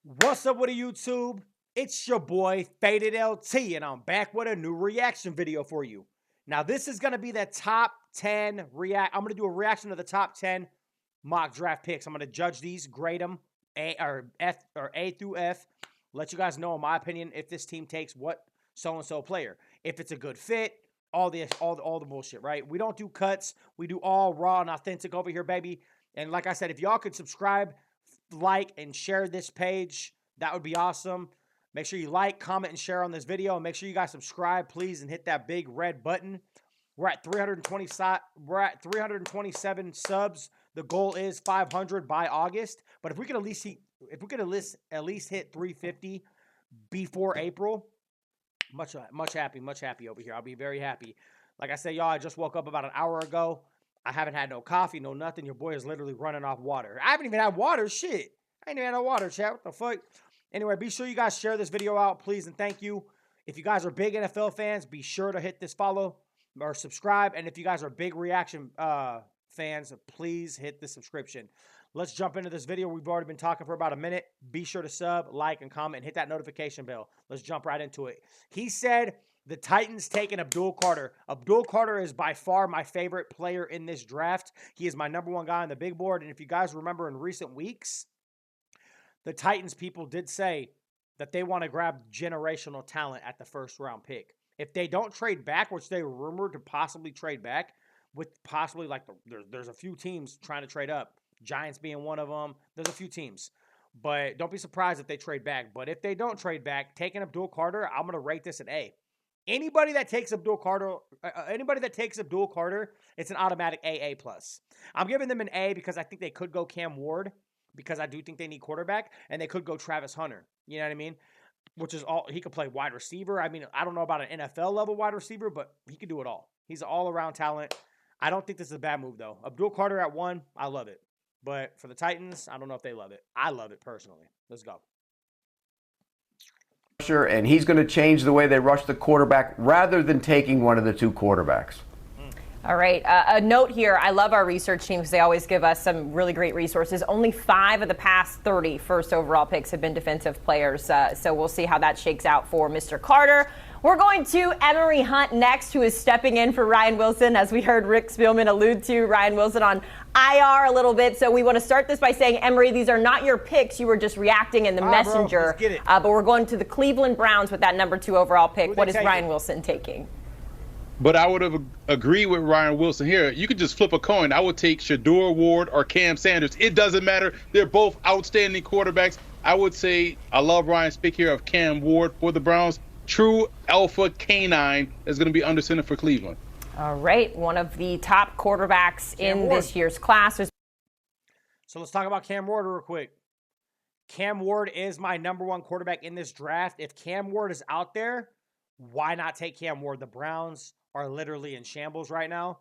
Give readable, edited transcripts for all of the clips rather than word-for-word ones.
What's up with the YouTube? It's your boy Faded LT, and I'm back with a new reaction video for you. Now, this is gonna be the top 10 react. I'm gonna do a reaction to the top 10 mock draft picks. I'm gonna judge these, grade them, A through F. Let you guys know, in my opinion, if this team takes what so and so player, if it's a good fit, all the bullshit, right? We don't do cuts. We do all raw and authentic over here, baby. And like I said, if y'all could subscribe, like, and share this page, that would be awesome. Make sure you like, comment, and share on this video. And make sure you guys subscribe, please, and hit that big red button. We're at 327 subs. The goal is 500 by August. But if we could at least hit 350 before April, much happy over here. I'll be very happy. Like I said, y'all, I just woke up about an hour ago. I haven't had no coffee, no nothing. Your boy is literally running off water. I haven't even had water. Shit. I ain't even had no water, chat. What the fuck? Anyway, be sure you guys share this video out, please, and thank you. If you guys are big NFL fans, be sure to hit this follow or subscribe. And if you guys are big reaction fans, please hit the subscription. Let's jump into this video. We've already been talking for about a minute. Be sure to sub, like, and comment, and hit that notification bell. Let's jump right into it. He said the Titans taking Abdul Carter. Abdul Carter is by far my favorite player in this draft. He is my #1 guy on the big board. And if you guys remember in recent weeks, the Titans people did say that they want to grab generational talent at the first-round pick. If they don't trade back, which they were rumored to possibly trade back, with possibly like there's a few teams trying to trade up, Giants being one of them. There's a few teams. But don't be surprised if they trade back. But if they don't trade back, taking Abdul Carter, I'm going to rate this an A. Anybody that takes Abdul Carter, it's an automatic AA plus. I'm giving them an A because I think they could go Cam Ward, because I do think they need quarterback, and they could go Travis Hunter. You know what I mean? Which is all, he could play wide receiver. I mean, I don't know about an NFL level wide receiver, but he could do it all. He's an all-around talent. I don't think this is a bad move, though. Abdul Carter at 1, I love it. But for the Titans, I don't know if they love it. I love it personally. Let's go. And he's going to change the way they rush the quarterback rather than taking one of the two quarterbacks. All right. A note here. I love our research team because they always give us some really great resources. Only 5 of the past 30 first overall picks have been defensive players. So we'll see how that shakes out for Mr. Carter. We're going to Emory Hunt next, who is stepping in for Ryan Wilson, as we heard Rick Spielman allude to. Ryan Wilson on IR a little bit. So we want to start this by saying, Emory, these are not your picks. You were just reacting in the messenger. Bro, let's get it. But we're going to the Cleveland Browns with that #2 overall pick. What is Ryan Wilson taking? But I would have agreed with Ryan Wilson here. You could just flip a coin. I would take Shedeur Ward or Cam Sanders. It doesn't matter. They're both outstanding quarterbacks. I would say I love Ryan's pick here of Cam Ward for the Browns. True alpha canine is going to be under center for Cleveland. All right. One of the top quarterbacks in this year's class. So let's talk about Cam Ward real quick. Cam Ward is my #1 quarterback in this draft. If Cam Ward is out there, why not take Cam Ward? The Browns are literally in shambles right now.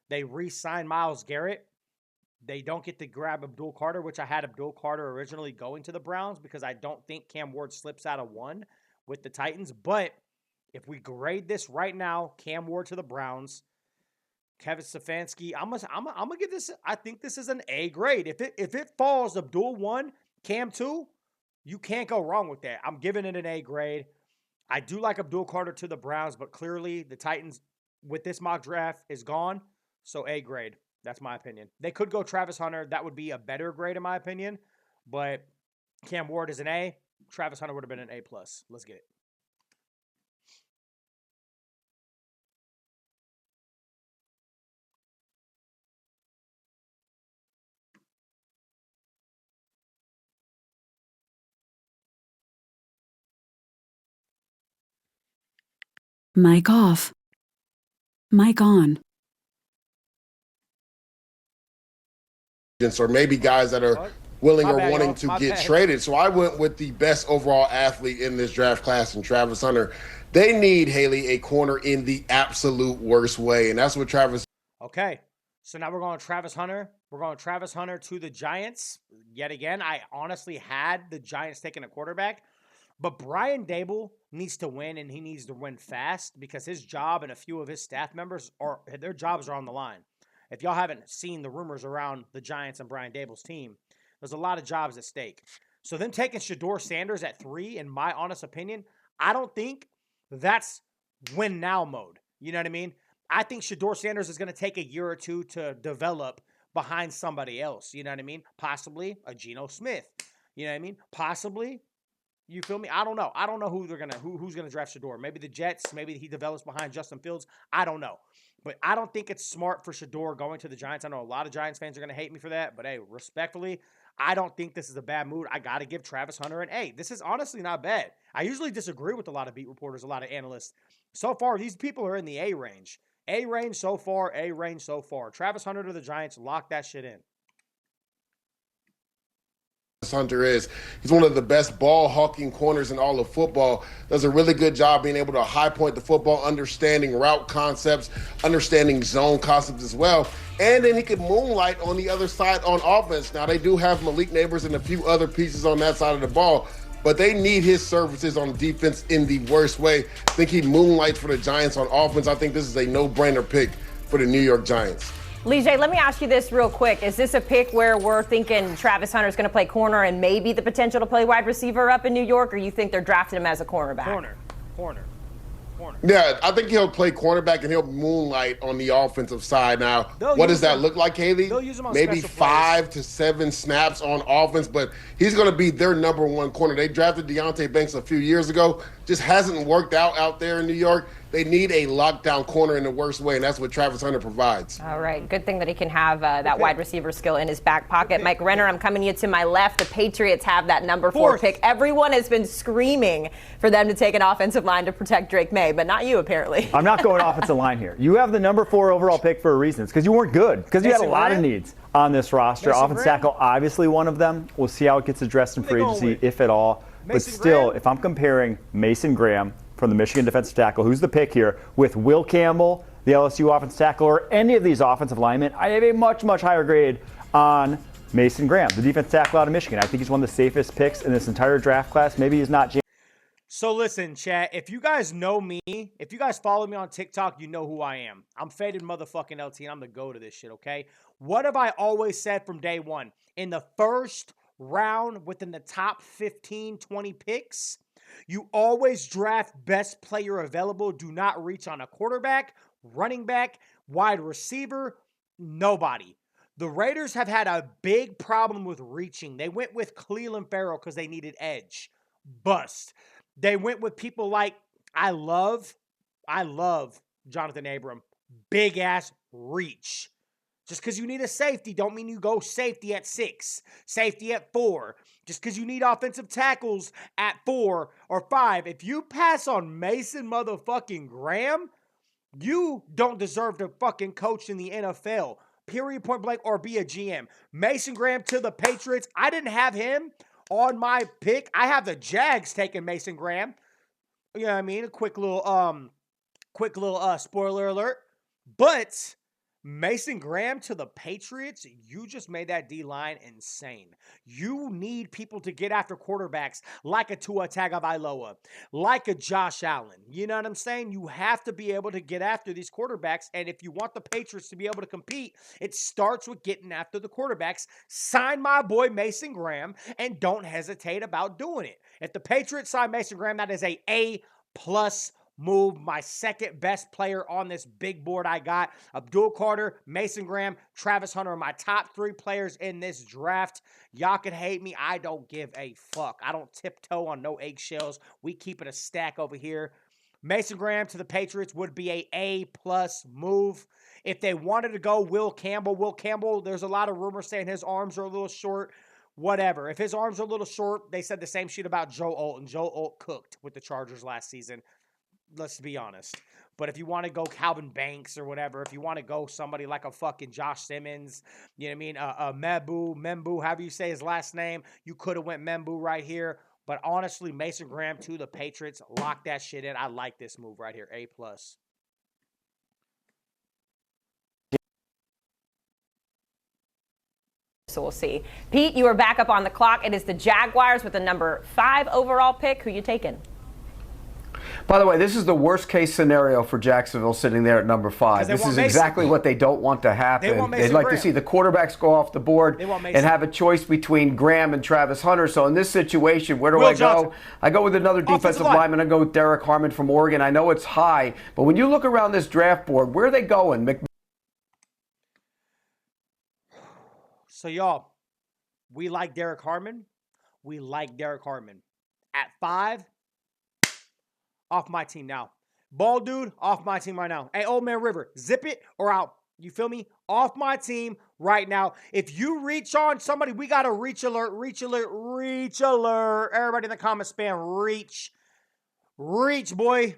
They re-signed Myles Garrett. They don't get to grab Abdul Carter, which I had Abdul Carter originally going to the Browns because I don't think Cam Ward slips out of 1 with the Titans. But if we grade this right now, Cam Ward to the Browns, Kevin Stefanski, I'm gonna give this. I think this is an A grade. If it falls Abdul 1, Cam 2, you can't go wrong with that. I'm giving it an A grade. I do like Abdul Carter to the Browns, but clearly the Titans with this mock draft is gone. So A grade. That's my opinion. They could go Travis Hunter. That would be a better grade in my opinion. But Cam Ward is an A. Travis Hunter would have been an A+. Let's get it. Mic off. Mic on. Or maybe guys that are willing or wanting to get bad. traded. So I went with the best overall athlete in this draft class, in Travis Hunter. They need, Haley, a corner in the absolute worst way, and that's what Travis. Okay, so now we're going Travis Hunter. We're going Travis Hunter to the Giants. Yet again, I honestly had the Giants taking a quarterback. But Brian Daboll needs to win, and he needs to win fast because his job and a few of his staff members, their jobs are on the line. If y'all haven't seen the rumors around the Giants and Brian Daboll's team, there's a lot of jobs at stake. So them taking Shedeur Sanders at 3, in my honest opinion, I don't think that's win now mode. You know what I mean? I think Shedeur Sanders is going to take a year or two to develop behind somebody else. You know what I mean? Possibly a Geno Smith. You know what I mean? Possibly. You feel me? I don't know. I don't know who's gonna draft Shedeur. Maybe the Jets. Maybe he develops behind Justin Fields. I don't know. But I don't think it's smart for Shedeur going to the Giants. I know a lot of Giants fans are gonna hate me for that, but hey, respectfully, I don't think this is a bad move. I gotta give Travis Hunter an A. This is honestly not bad. I usually disagree with a lot of beat reporters, a lot of analysts. So far, these people are in the A range. A range so far. A range so far. Travis Hunter to the Giants. Lock that shit in. Hunter is. He's one of the best ball hawking corners in all of football. Does a really good job being able to high point the football, understanding route concepts, understanding zone concepts as well. And then he could moonlight on the other side on offense. Now, they do have Malik Neighbors and a few other pieces on that side of the ball, but they need his services on defense in the worst way. I think he moonlights for the Giants on offense. I think this is a no-brainer pick for the New York Giants. Lijay, let me ask you this real quick. Is this a pick where we're thinking Travis Hunter's going to play corner and maybe the potential to play wide receiver up in New York, or you think they're drafting him as a cornerback? Corner. Yeah, I think he'll play cornerback and he'll moonlight on the offensive side. Now, what does that look like, Haley? They'll use him on maybe special 5 to 7 snaps on offense, but he's going to be their number one corner. They drafted Deonte Banks a few years ago. Just hasn't worked out there in New York. They need a lockdown corner in the worst way, and that's what Travis Hunter provides. All right. Good thing that he can have that wide receiver skill in his back pocket. Mike Renner, I'm coming to you to my left. The Patriots have that number 4 pick. Everyone has been screaming for them to take an offensive line to protect Drake May, but not you, apparently. I'm not going offensive line here. You have the number 4 overall pick for a reason. It's because you weren't good, because you had a lot of needs on this roster. Offensive tackle, obviously one of them. We'll see how it gets addressed in free agency, if at all. But still, if I'm comparing Mason Graham from the Michigan defensive tackle, who's the pick here, with Will Campbell, the LSU offensive tackle, or any of these offensive linemen, I have a much, much higher grade on Mason Graham, the defensive tackle out of Michigan. I think he's one of the safest picks in this entire draft class. Maybe he's not. So listen, chat, if you guys know me, if you guys follow me on TikTok, you know who I am. I'm Faded motherfucking LT, and I'm the go to this shit, okay? What have I always said from day one? In the first round, within the top 15, 20 picks, you always draft best player available. Do not reach on a quarterback, running back, wide receiver, nobody. The Raiders have had a big problem with reaching. They went with Cleveland Farrell because they needed edge. Bust. They went with people like, I love Jonathan Abram. Big ass reach. Just because you need a safety don't mean you go safety at 6, safety at 4. Just because you need offensive tackles at 4 or 5. If you pass on Mason motherfucking Graham, you don't deserve to fucking coach in the NFL. Period, point blank, or be a GM. Mason Graham to the Patriots. I didn't have him on my pick. I have the Jags taking Mason Graham. You know what I mean? A quick little spoiler alert. But Mason Graham to the Patriots, you just made that D-line insane. You need people to get after quarterbacks like a Tua Tagovailoa, like a Josh Allen. You know what I'm saying? You have to be able to get after these quarterbacks, and if you want the Patriots to be able to compete, it starts with getting after the quarterbacks. Sign my boy Mason Graham, and don't hesitate about doing it. If the Patriots sign Mason Graham, that is a A+ move. My second best player on this big board I got. Abdul Carter, Mason Graham, Travis Hunter are my top 3 players in this draft. Y'all can hate me. I don't give a fuck. I don't tiptoe on no eggshells. We keep it a stack over here. Mason Graham to the Patriots would be a A+ move. If they wanted to go Will Campbell, there's a lot of rumors saying his arms are a little short. Whatever. If his arms are a little short, they said the same shit about Joe Alt, and Joe Alt cooked with the Chargers last season. Let's be honest. But if you want to go Calvin Banks or whatever, if you want to go somebody like a fucking Josh Simmons, you know what I mean? Membu, however you say his last name, you could have went Membu right here. But honestly, Mason Graham to the Patriots, lock that shit in. I like this move right here, A+. So we'll see. Pete, you are back up on the clock. It is the Jaguars with the number 5 overall pick. Who you taking? By the way, this is the worst case scenario for Jacksonville sitting there at number 5. This is exactly what they don't want to happen. They'd like to see the quarterbacks go off the board and have a choice between Graham and Travis Hunter. So in this situation, where do I go? I go with another defensive lineman. I go with Derek Harmon from Oregon. I know it's high, but when you look around this draft board, where are they going? So, y'all, we like Derek Harmon. We like Derek Harmon. At 5, off my team now. Ball dude, off my team right now. Hey, Old Man River, zip it or out. You feel me? Off my team right now. If you reach on somebody, we got a reach alert, reach alert, reach alert. Everybody in the comments spam reach. Reach, boy.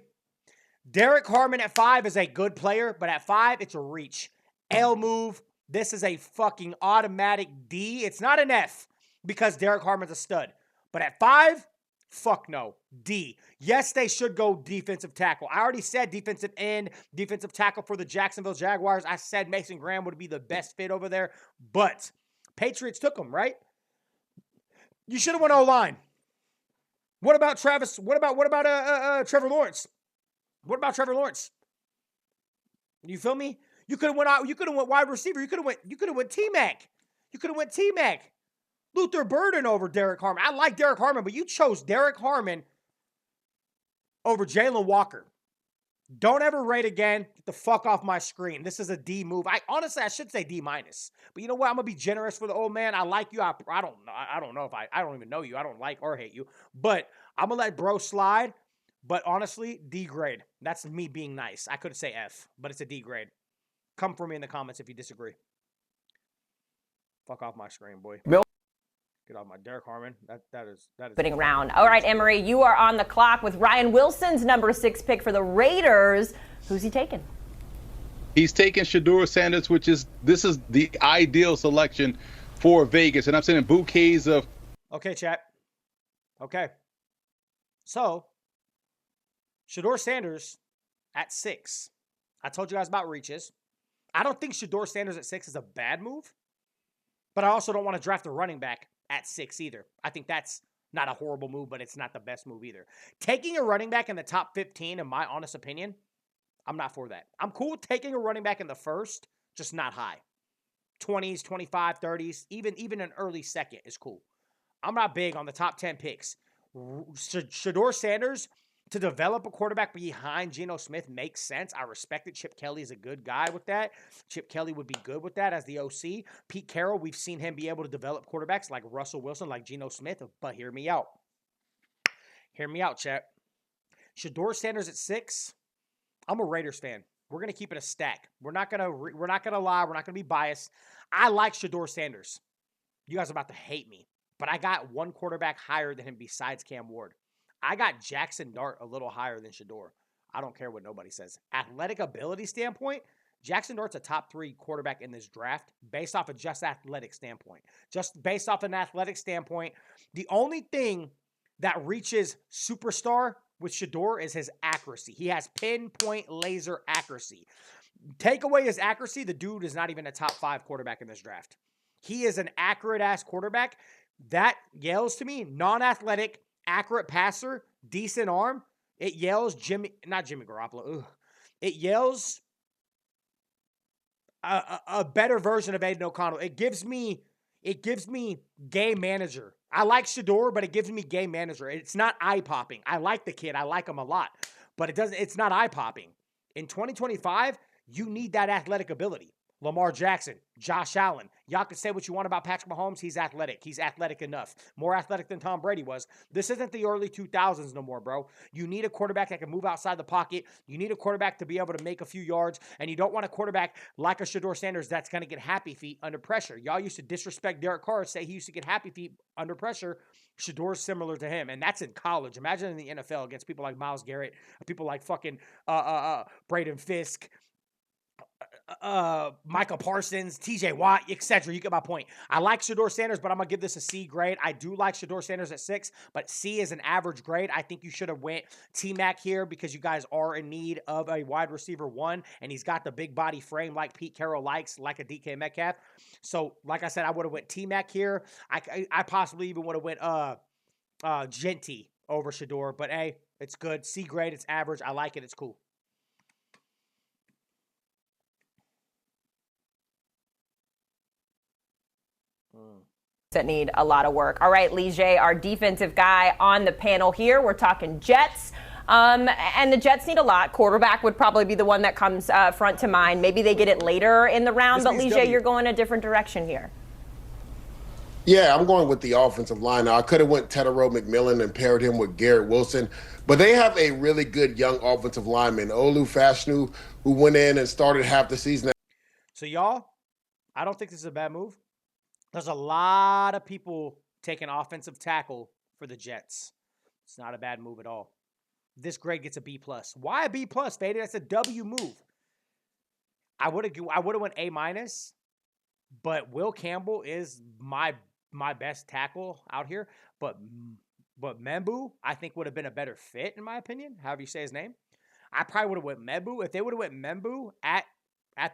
Derek Harmon at 5 is a good player, but at 5, it's a reach. L move. This is a fucking automatic D. It's not an F because Derek Harmon's a stud. But at 5, fuck no. D. Yes, they should go defensive tackle. I already said defensive end, defensive tackle for the Jacksonville Jaguars. I said Mason Graham would be the best fit over there, but Patriots took him, right? You should have went O-line. What about Travis? What about Trevor Lawrence? What about Trevor Lawrence? You feel me? You could have went out. You could have went wide receiver. You could have went T-Mac. You could have went T-Mac. Luther Burden over Derek Harmon. I like Derek Harmon, but you chose Derek Harmon over Jalen Walker. Don't ever rate again. Get the fuck off my screen. This is a D move. Honestly, I should say D minus. But you know what? I'm gonna be generous for the old man. I like you. I don't know if I don't even know you. I don't like or hate you. But I'm gonna let bro slide. But honestly, D grade. That's me being nice. I could say F, but it's a D grade. Come for me in the comments if you disagree. Fuck off my screen, boy. Get off my Derek Harmon. That is. Opening round. All right, Emery, you are on the clock with Ryan Wilson's number 6 pick for the Raiders. Who's he taking? He's taking Shedeur Sanders, this is the ideal selection for Vegas, and I'm sending bouquets of. Okay, chat. Okay. So, Shedeur Sanders at 6. I told you guys about reaches. I don't think Shedeur Sanders at 6 is a bad move, but I also don't want to draft a running back at 6 either. I think that's not a horrible move, but it's not the best move either. Taking a running back in the top 15, in my honest opinion, I'm not for that. I'm cool with taking a running back in the first, just not high. 20s, 25, 30s, even an early second is cool. I'm not big on the top 10 picks. Shedeur Sanders, to develop a quarterback behind Geno Smith makes sense. I respect it. Chip Kelly is a good guy with that. Chip Kelly would be good with that as the OC. Pete Carroll, we've seen him be able to develop quarterbacks like Russell Wilson, like Geno Smith, but hear me out. Hear me out, chat. Shedeur Sanders at 6. I'm a Raiders fan. We're going to keep it a stack. We're not going to lie. We're not going to be biased. I like Shedeur Sanders. You guys are about to hate me, but I got one quarterback higher than him besides Cam Ward. I got Jackson Dart a little higher than Shedeur. I don't care what nobody says. Athletic ability standpoint, Jackson Dart's a top 3 quarterback in this draft based off of just athletic standpoint. Just based off an athletic standpoint, the only thing that reaches superstar with Shedeur is his accuracy. He has pinpoint laser accuracy. Take away his accuracy, the dude is not even a top 5 quarterback in this draft. He is an accurate-ass quarterback. That yells to me, non-athletic, accurate passer, decent arm. It yells not Jimmy Garoppolo. Ugh. It yells a better version of Aiden O'Connell. It gives me game manager. I like Shedeur, but it gives me game manager. It's not eye-popping. I like the kid. I like him a lot, but it's not eye-popping. In 2025, you need that athletic ability. Lamar Jackson, Josh Allen. Y'all can say what you want about Patrick Mahomes. He's athletic. He's athletic enough. More athletic than Tom Brady was. This isn't the early 2000s no more, bro. You need a quarterback that can move outside the pocket. You need a quarterback to be able to make a few yards. And you don't want a quarterback like a Shedeur Sanders that's going to get happy feet under pressure. Y'all used to disrespect Derek Carr, say he used to get happy feet under pressure. Shedeur's similar to him, and that's in college. Imagine in the NFL against people like Myles Garrett, people like fucking Braden Fisk, Michael Parsons, TJ Watt, etc. You get my point. I like Shedeur Sanders, but I'm going to give this a C grade. I do like Shedeur Sanders at 6, but C is an average grade. I think you should have went T-Mac here because you guys are in need of a wide receiver 1, and he's got the big body frame like Pete Carroll likes, like a DK Metcalf. So, like I said, I would have went T-Mac here. I possibly even would have went Genty over Shedeur. But A, it's good. C grade, it's average. I like it. It's cool. That need a lot of work. All right, Lige, our defensive guy on the panel here. We're talking Jets. And the Jets need a lot. Quarterback would probably be the one that comes front to mind. Maybe they get it later in the round, but Lige, you're going a different direction here. Yeah, I'm going with the offensive line. Now, I could have went Tetairoa McMillan and paired him with Garrett Wilson, but they have a really good young offensive lineman, Olu Fashanu, who went in and started half the season. So, y'all, I don't think this is a bad move. There's a lot of people taking offensive tackle for the Jets. It's not a bad move at all. This grade gets a B+. Why a B+, Faded? That's a W move. I would have went A-, but Will Campbell is my best tackle out here. But Membu, I think, would have been a better fit, in my opinion, however you say his name. I probably would have went Membu. If they would have went Membu at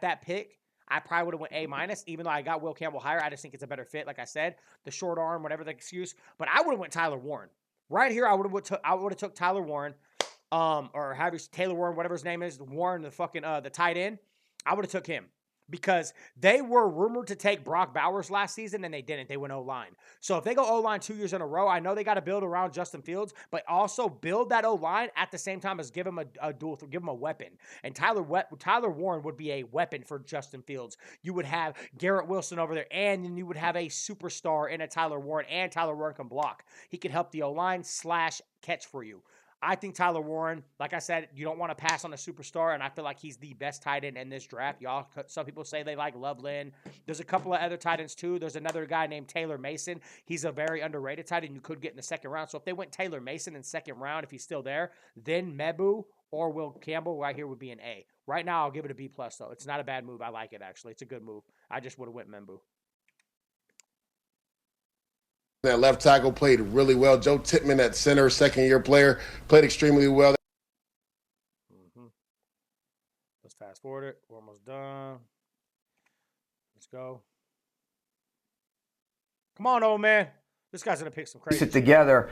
that pick, I probably would have went A-, even though I got Will Campbell higher. I just think it's a better fit, like I said. The short arm, whatever the excuse. But I would have went Tyler Warren. Right here, I would have took Tyler Warren, or Taylor Warren, whatever his name is, Warren, the tight end. I would have took him because they were rumored to take Brock Bowers last season, and they didn't. They went O-line. So if they go O-line 2 years in a row, I know they got to build around Justin Fields, but also build that O-line at the same time as give him give him a weapon. And Tyler Warren would be a weapon for Justin Fields. You would have Garrett Wilson over there, and then you would have a superstar in a Tyler Warren, and Tyler Warren can block. He can help the O-line / catch for you. I think Tyler Warren, like I said, you don't want to pass on a superstar, and I feel like he's the best tight end in this draft. Y'all, some people say they like Loveland. There's a couple of other tight ends, too. There's another guy named Taylor Mason. He's a very underrated tight end you could get in the second round. So if they went Taylor Mason in second round, if he's still there, then Mebu or Will Campbell right here would be an A. Right now, I'll give it a B+, though. It's not a bad move. I like it, actually. It's a good move. I just would have went Mebu. That left tackle played really well. Joe Tippmann at center, second-year player, played extremely well. Let's fast forward it. We're almost done. Let's go. Come on, old man. This guy's going to pick some crazy shit together.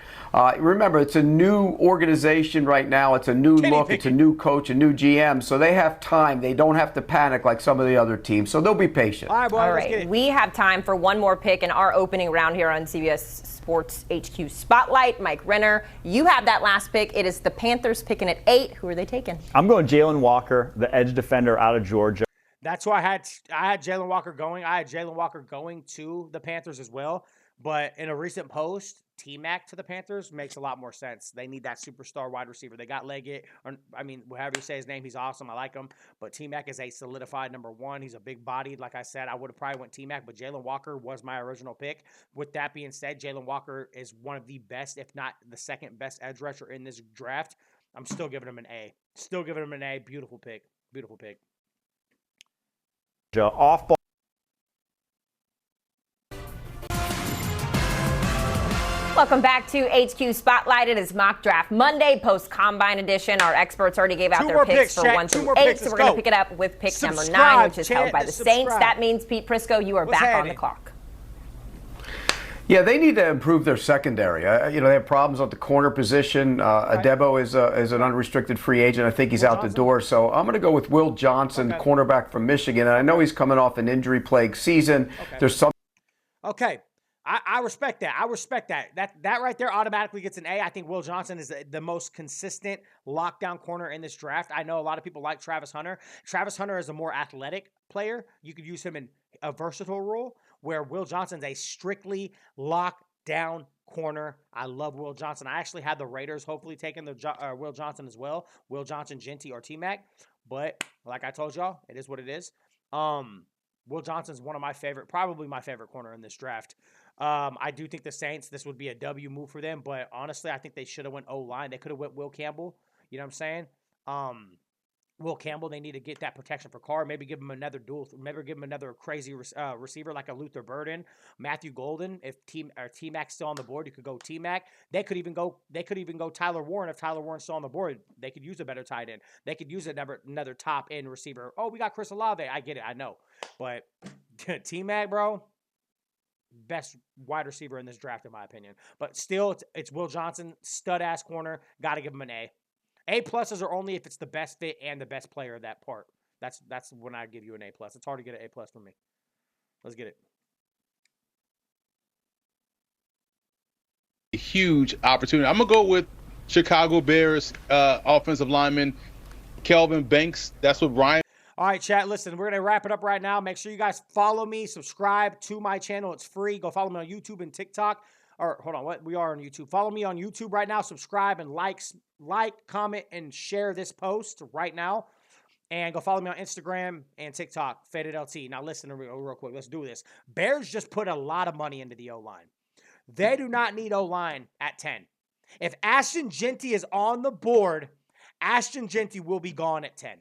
Remember, it's a new organization right now. It's a new look. It's a new coach, a new GM. So they have time. They don't have to panic like some of the other teams. So they'll be patient. All right, boy, all right. We have time for one more pick in our opening round here on CBS Sports HQ Spotlight. Mike Renner, you have that last pick. It is the Panthers picking at 8. Who are they taking? I'm going Jalen Walker, the edge defender out of Georgia. That's why I had Jalen Walker going. I had Jalen Walker going to the Panthers as well. But in a recent post, T-Mac to the Panthers makes a lot more sense. They need that superstar wide receiver. They got Leggett, or however you say his name, he's awesome. I like him. But T-Mac is a solidified number one. He's a big bodied. Like I said, I would have probably went T-Mac, but Jalen Walker was my original pick. With that being said, Jalen Walker is one of the best, if not the second best edge rusher in this draft. I'm still giving him an A. Still giving him an A. Beautiful pick. Beautiful pick. Off ball. Welcome back to HQ Spotlight. It is Mock Draft Monday, post-Combine edition. Our experts already gave out their picks for 1 through 8, so we're going to pick it up with pick number 9, which is held by the Saints. That means, Pete Prisco, you are back on the clock. Yeah, they need to improve their secondary. They have problems at the corner position. Adebo is an unrestricted free agent. I think he's out the door. So I'm going to go with Will Johnson, cornerback from Michigan. And I know he's coming off an injury-plagued season. There's some. Okay. I respect that. I respect that. That right there automatically gets an A. I think Will Johnson is the most consistent lockdown corner in this draft. I know a lot of people like Travis Hunter. Travis Hunter is a more athletic player. You could use him in a versatile role, where Will Johnson's a strictly lockdown corner. I love Will Johnson. I actually had the Raiders hopefully taking Will Johnson as well. Will Johnson, Genty, or T-Mac. But like I told y'all, it is what it is. Will Johnson's one of my probably my favorite corner in this draft. I do think the Saints, this would be a W move for them, but honestly, I think they should have went O-line. They could have went Will Campbell. You know what I'm saying? Will Campbell, they need to get that protection for Carr. Maybe give him another crazy receiver like a Luther Burden, Matthew Golden. If T-Mac's still on the board, you could go T-Mac. They could even go Tyler Warren if Tyler Warren's still on the board. They could use a better tight end. They could use another top end receiver. Oh, we got Chris Olave. I get it. I know. But T-Mac, bro, best wide receiver in this draft, in my opinion. But still, it's Will Johnson, stud-ass corner. Got to give him an A. A-pluses are only if it's the best fit and the best player of that part. That's when I give you an A+. It's hard to get an A+ from me. Let's get it. A huge opportunity. I'm going to go with Chicago Bears offensive lineman Kelvin Banks. That's what Ryan. All right, chat, listen, we're going to wrap it up right now. Make sure you guys follow me, subscribe to my channel. It's free. Go follow me on YouTube and TikTok. Or, hold on, what? We are on YouTube. Follow me on YouTube right now. Subscribe and like, comment, and share this post right now. And go follow me on Instagram and TikTok, FadedLT. Now, listen real quick. Let's do this. Bears just put a lot of money into the O-line. They do not need O-line at 10. If Ashton Jeanty is on the board, Ashton Jeanty will be gone at 10.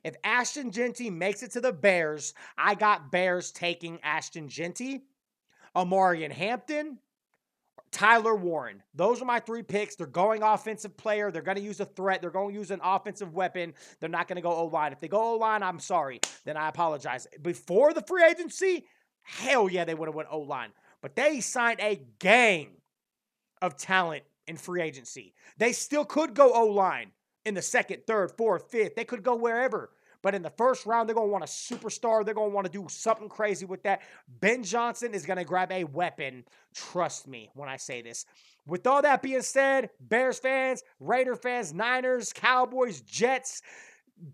If Ashton Jeanty makes it to the Bears, I got Bears taking Ashton Jeanty, Omarion Hampton, Tyler Warren. Those are my 3 picks. They're going offensive player. They're going to use a threat. They're going to use an offensive weapon. They're not going to go O-line. If they go O-line, I'm sorry. Then I apologize. Before the free agency, hell yeah, they would have went O-line. But they signed a gang of talent in free agency. They still could go O-line in the 2nd, 3rd, 4th, 5th. They could go wherever. But in the first round, they're going to want a superstar. They're going to want to do something crazy with that. Ben Johnson is going to grab a weapon. Trust me when I say this. With all that being said, Bears fans, Raider fans, Niners, Cowboys, Jets,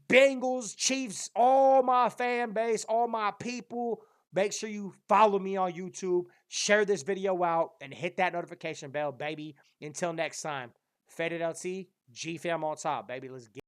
Bengals, Chiefs, all my fan base, all my people, make sure you follow me on YouTube, share this video out, and hit that notification bell, baby. Until next time, FadedLT, G-Fam on top, baby. Let's get